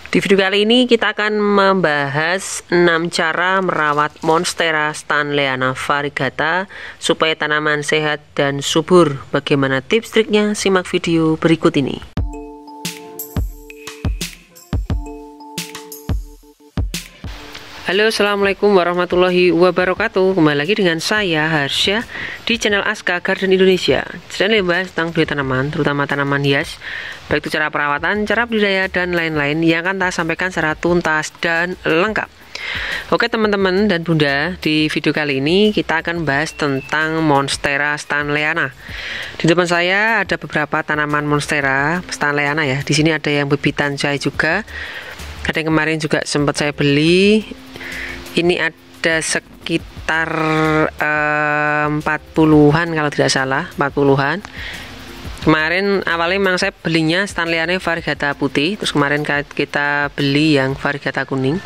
Di video kali ini kita akan membahas 6 cara merawat Monstera stanleyana variegata supaya tanaman sehat dan subur. Bagaimana tips triknya? Simak video berikut ini. Halo, assalamualaikum warahmatullahi wabarakatuh. Kembali lagi dengan saya Harsha di channel Aska Garden Indonesia. Channel yang membahas tentang budidaya tanaman, terutama tanaman hias, baik itu cara perawatan, cara budidaya, dan lain-lain yang akan saya sampaikan secara tuntas dan lengkap. Oke teman-teman dan bunda, di video kali ini kita akan bahas tentang Monstera stanleyana. Di depan saya ada beberapa tanaman Monstera stanleyana ya. Di sini ada yang bebitan saya juga. Ada yang kemarin juga sempat saya beli. Ini ada sekitar 40-an kalau tidak salah, 40-an. Kemarin awalnya memang saya belinya stanleyana variegata putih, terus kemarin kita beli yang variegata kuning.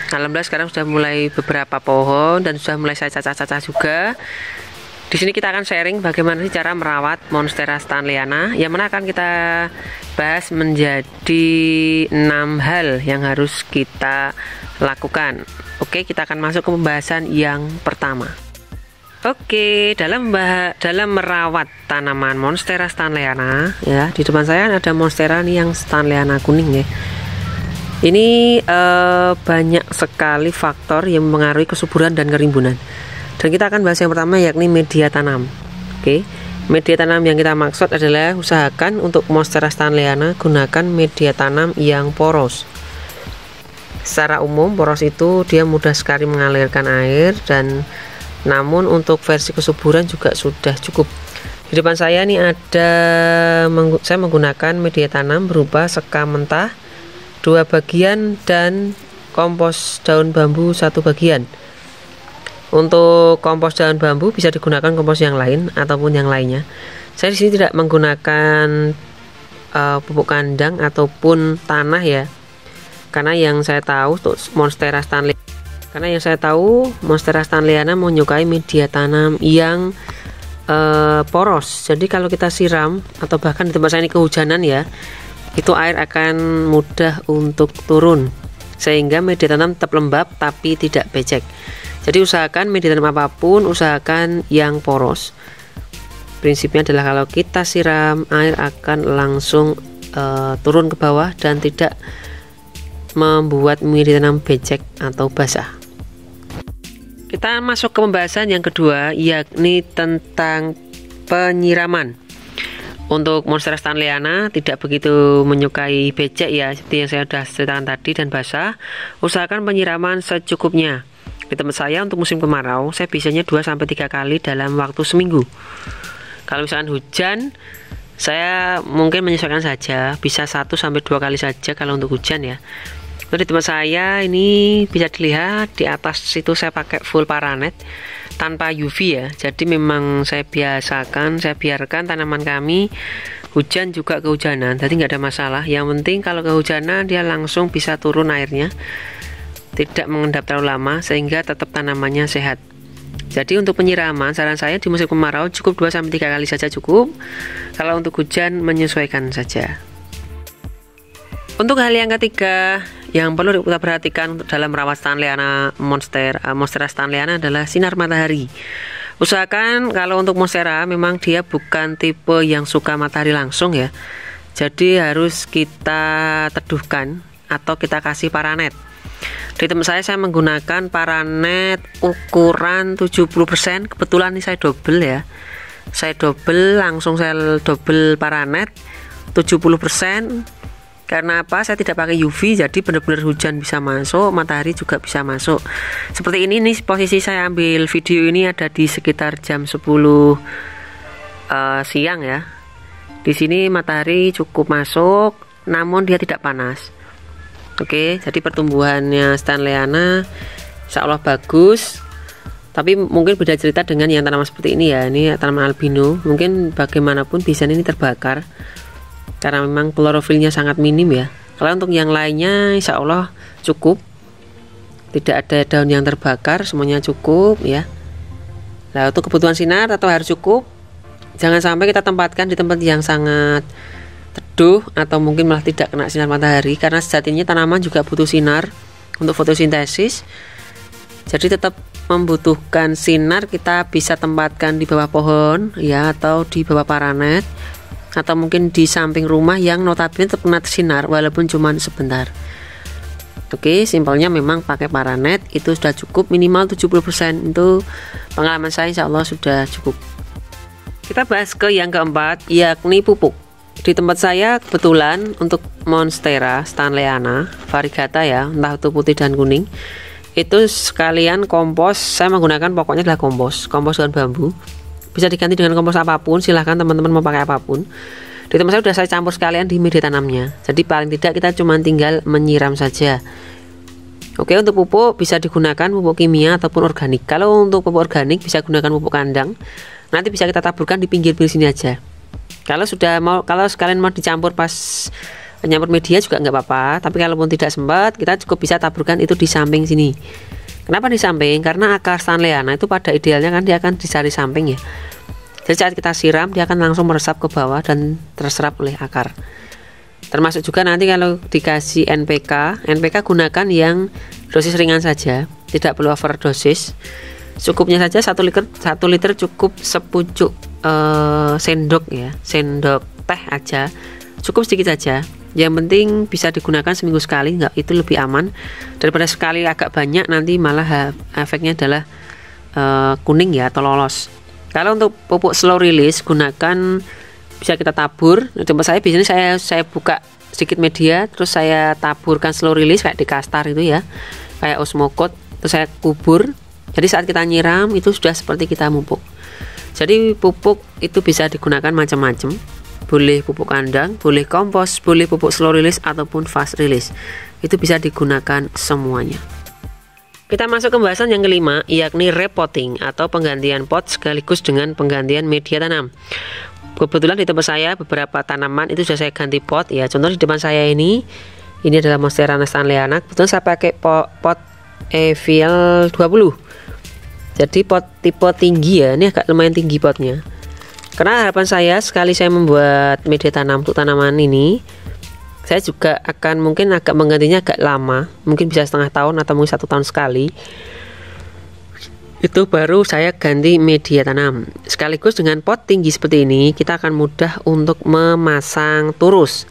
Alhamdulillah sekarang sudah mulai beberapa pohon dan sudah mulai saya cacah-cacah juga. Di sini kita akan sharing bagaimana sih cara merawat Monstera stanleyana, yang mana akan kita bahas menjadi 6 hal yang harus kita lakukan. Oke, kita akan masuk ke pembahasan yang pertama. Oke, dalam merawat tanaman Monstera stanleyana ya, di depan saya ada Monstera nih yang stanleyana kuning ya. Ini banyak sekali faktor yang mempengaruhi kesuburan dan kerimbunan. Dan kita akan bahas yang pertama, yakni media tanam. Oke, media tanam yang kita maksud adalah usahakan untuk Monstera stanleyana gunakan media tanam yang poros. Secara umum poros itu dia mudah sekali mengalirkan air, dan namun untuk versi kesuburan juga sudah cukup. Di depan saya nih ada saya menggunakan media tanam berupa sekam mentah 2 bagian dan kompos daun bambu 1 bagian. Untuk kompos daun bambu bisa digunakan kompos yang lain ataupun yang lainnya. Saya di sini tidak menggunakan pupuk kandang ataupun tanah ya. Karena yang saya tahu Monstera stanleyana menyukai media tanam yang poros. Jadi kalau kita siram atau bahkan di tempat saya ini kehujanan ya, itu air akan mudah untuk turun, sehingga media tanam tetap lembab tapi tidak becek. Jadi usahakan media tanam apapun, usahakan yang poros. Prinsipnya adalah kalau kita siram, air akan langsung turun ke bawah dan tidak membuat media tanam becek atau basah. Kita masuk ke pembahasan yang kedua, yakni tentang penyiraman. Untuk Monstera stanleyana tidak begitu menyukai becek ya, seperti yang saya sudah ceritakan tadi, dan basah. Usahakan penyiraman secukupnya. Di tempat saya untuk musim kemarau, saya biasanya 2-3 kali dalam waktu seminggu. Kalau misalkan hujan, saya mungkin menyesuaikan saja, bisa 1-2 kali saja kalau untuk hujan ya. Di tempat saya ini bisa dilihat di atas situ saya pakai full paranet tanpa UV ya. Jadi memang saya biarkan tanaman kami hujan juga kehujanan, jadi nggak ada masalah. Yang penting kalau kehujanan dia langsung bisa turun airnya, tidak mengendap terlalu lama sehingga tetap tanamannya sehat. Jadi untuk penyiraman saran saya di musim kemarau cukup 2-3 kali saja cukup. Kalau untuk hujan menyesuaikan saja. Untuk hal yang ketiga yang perlu kita perhatikan dalam merawat Monstera stanleyana adalah sinar matahari. Usahakan kalau untuk Monstera memang dia bukan tipe yang suka matahari langsung ya. Jadi harus kita teduhkan atau kita kasih paranet. Di tempat saya menggunakan paranet ukuran 70%. Kebetulan ini saya double ya. Saya double paranet 70%. Karena apa? Saya tidak pakai UV, jadi benar-benar hujan bisa masuk, matahari juga bisa masuk. Seperti ini nih posisi saya ambil video ini ada di sekitar jam 10 siang ya. Di sini matahari cukup masuk, namun dia tidak panas. Oke, jadi pertumbuhannya stanleyana insya Allah bagus. Tapi mungkin beda cerita dengan yang tanaman seperti ini ya. Ini tanaman albino, mungkin bagaimanapun bisa ini terbakar karena memang klorofilnya sangat minim ya. Kalau untuk yang lainnya insya Allah cukup, tidak ada daun yang terbakar, semuanya cukup ya. Nah untuk kebutuhan sinar atau harus cukup, jangan sampai kita tempatkan di tempat yang sangat teduh atau mungkin malah tidak kena sinar matahari, karena sejatinya tanaman juga butuh sinar untuk fotosintesis. Jadi tetap membutuhkan sinar. Kita bisa tempatkan di bawah pohon ya, atau di bawah paranet, atau mungkin di samping rumah yang notabene tetap kena sinar walaupun cuma sebentar. Oke, simpelnya memang pakai paranet itu sudah cukup, minimal 70%. Itu pengalaman saya, insya Allah sudah cukup. Kita bahas ke yang keempat, yakni pupuk. Di tempat saya kebetulan untuk Monstera stanleyana variegata ya, entah itu putih dan kuning, itu sekalian kompos. Saya menggunakan pokoknya adalah kompos daun bambu. Bisa diganti dengan kompos apapun, silahkan teman-teman mau pakai apapun. Di tempat saya sudah saya campur sekalian di media tanamnya. Jadi paling tidak kita cuma tinggal menyiram saja. Oke, untuk pupuk bisa digunakan pupuk kimia ataupun organik. Kalau untuk pupuk organik bisa gunakan pupuk kandang. Nanti bisa kita taburkan di pinggir-pinggir sini aja. Kalau sekalian mau dicampur pas nyampur media juga nggak apa-apa. Tapi kalaupun tidak sempat, kita cukup bisa taburkan itu di samping sini. Kenapa di samping? Karena akar stanleyana itu pada idealnya kan dia akan dicari samping ya. Jadi saat kita siram dia akan langsung meresap ke bawah dan terserap oleh akar. Termasuk juga nanti kalau dikasih NPK gunakan yang dosis ringan saja, tidak perlu overdosis. Cukupnya saja 1 liter cukup sepucuk sendok ya, sendok teh aja, cukup sedikit saja. Yang penting bisa digunakan seminggu sekali, nggak, itu lebih aman daripada sekali agak banyak, nanti malah efeknya adalah kuning ya atau lolos. Kalau untuk pupuk slow release gunakan, bisa kita tabur. Di tempat saya biasanya saya buka sedikit media, terus saya taburkan slow release kayak di kastar itu ya, kayak osmokot, terus saya kubur. Jadi saat kita nyiram itu sudah seperti kita mupuk. Jadi pupuk itu bisa digunakan macam-macam. Boleh pupuk kandang, boleh kompos, boleh pupuk slow release ataupun fast release. Itu bisa digunakan semuanya. Kita masuk ke pembahasan yang kelima, yakni repotting atau penggantian pot sekaligus dengan penggantian media tanam. Kebetulan di tempat saya beberapa tanaman itu sudah saya ganti pot ya. Contoh di depan saya ini adalah Monstera stanleyana. Kebetulan saya pakai pot EVL 20. Jadi pot tipe tinggi ya, ini agak lumayan tinggi potnya. Karena harapan saya sekali saya membuat media tanam untuk tanaman ini, saya juga akan mungkin agak menggantinya agak lama, mungkin bisa setengah tahun atau mungkin 1 tahun sekali. Itu baru saya ganti media tanam. Sekaligus dengan pot tinggi seperti ini, kita akan mudah untuk memasang turus.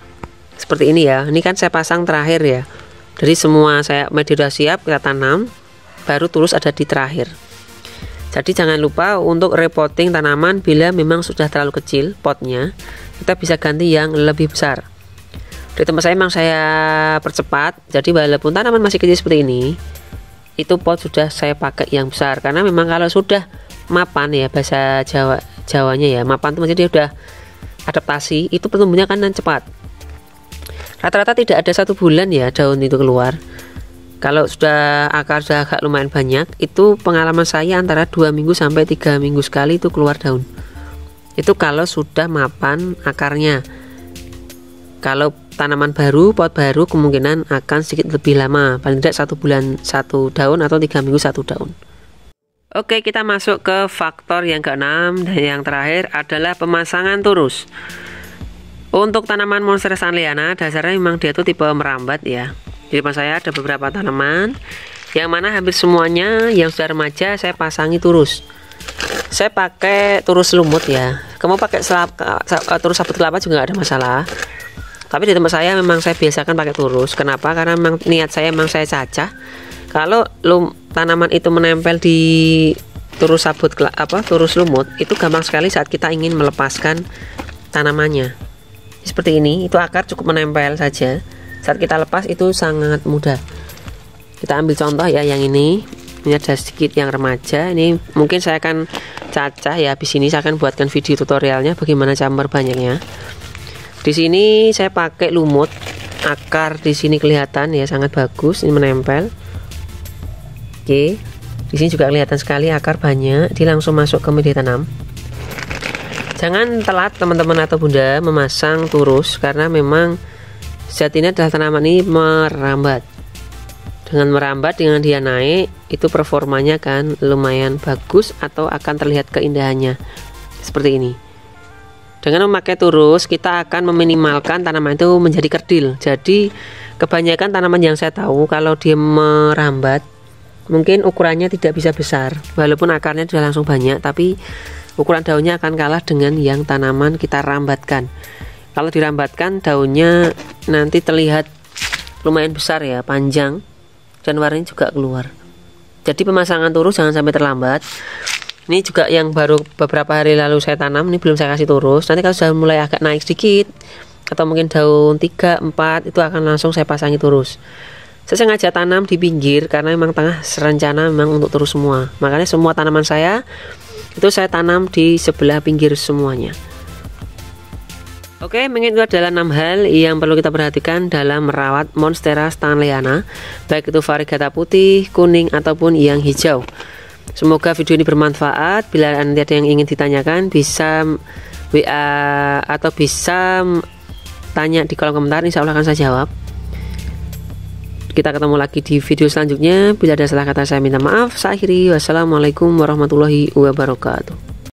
Seperti ini ya, ini kan saya pasang terakhir ya. Jadi semua media sudah siap, kita tanam, baru turus ada di terakhir. Jadi jangan lupa untuk repotting tanaman bila memang sudah terlalu kecil potnya, kita bisa ganti yang lebih besar. Di tempat saya memang saya percepat, jadi walaupun tanaman masih kecil seperti ini, itu pot sudah saya pakai yang besar. Karena memang kalau sudah mapan ya, bahasa Jawanya ya, mapan itu maksudnya dia udah adaptasi, itu pertumbuhannya kan cepat. Rata-rata tidak ada 1 bulan ya daun itu keluar. Kalau sudah akar sudah agak lumayan banyak, itu pengalaman saya antara 2 minggu sampai 3 minggu sekali itu keluar daun. Itu kalau sudah mapan akarnya. Kalau tanaman baru, pot baru, kemungkinan akan sedikit lebih lama, paling tidak 1 bulan 1 daun atau 3 minggu 1 daun. Oke, kita masuk ke faktor yang keenam dan yang terakhir adalah pemasangan turus. Untuk tanaman Monstera stanleyana dasarnya memang dia itu tipe merambat ya. Di depan saya ada beberapa tanaman yang mana hampir semuanya yang sudah remaja saya pasangi turus. Saya pakai turus lumut ya. Kamu pakai turus sabut kelapa juga nggak ada masalah. Tapi di tempat saya memang saya biasakan pakai turus. Kenapa? Karena memang niat saya memang saya cacah. Kalau tanaman itu menempel di turus turus lumut, itu gampang sekali saat kita ingin melepaskan tanamannya. Seperti ini, itu akar cukup menempel saja. Saat kita lepas itu sangat mudah. Kita ambil contoh ya yang ini ada sedikit yang remaja. Ini mungkin saya akan cacah ya, habis ini saya akan buatkan video tutorialnya bagaimana cara membanyaknya. Di sini saya pakai lumut, akar di sini kelihatan ya sangat bagus, ini menempel. Oke, di sini juga kelihatan sekali akar banyak, dia langsung masuk ke media tanam. Jangan telat teman-teman atau bunda memasang turus, karena memang sejatinya adalah tanaman ini merambat. Dengan merambat, dengan dia naik, itu performanya kan lumayan bagus atau akan terlihat keindahannya seperti ini. Dengan memakai turus, kita akan meminimalkan tanaman itu menjadi kerdil. Jadi kebanyakan tanaman yang saya tahu kalau dia merambat, mungkin ukurannya tidak bisa besar, walaupun akarnya sudah langsung banyak, tapi ukuran daunnya akan kalah dengan yang tanaman kita rambatkan. Kalau dirambatkan, daunnya nanti terlihat lumayan besar ya, panjang, dan warnanya juga keluar. Jadi pemasangan turus jangan sampai terlambat. Ini juga yang baru beberapa hari lalu saya tanam, ini belum saya kasih turus. Nanti kalau sudah mulai agak naik sedikit, atau mungkin daun 3, 4, itu akan langsung saya pasangi turus. Saya sengaja tanam di pinggir karena memang tengah serencana memang untuk turus semua. Makanya semua tanaman saya itu saya tanam di sebelah pinggir semuanya. Oke, mungkin itu adalah 6 hal yang perlu kita perhatikan dalam merawat Monstera Stanleyana, baik itu variegata putih, kuning, ataupun yang hijau. Semoga video ini bermanfaat. Bila nanti ada yang ingin ditanyakan, bisa WA atau bisa tanya di kolom komentar, insya Allah akan saya jawab. Kita ketemu lagi di video selanjutnya. Bila ada salah kata saya minta maaf. Saya akhiri. Wassalamualaikum warahmatullahi wabarakatuh.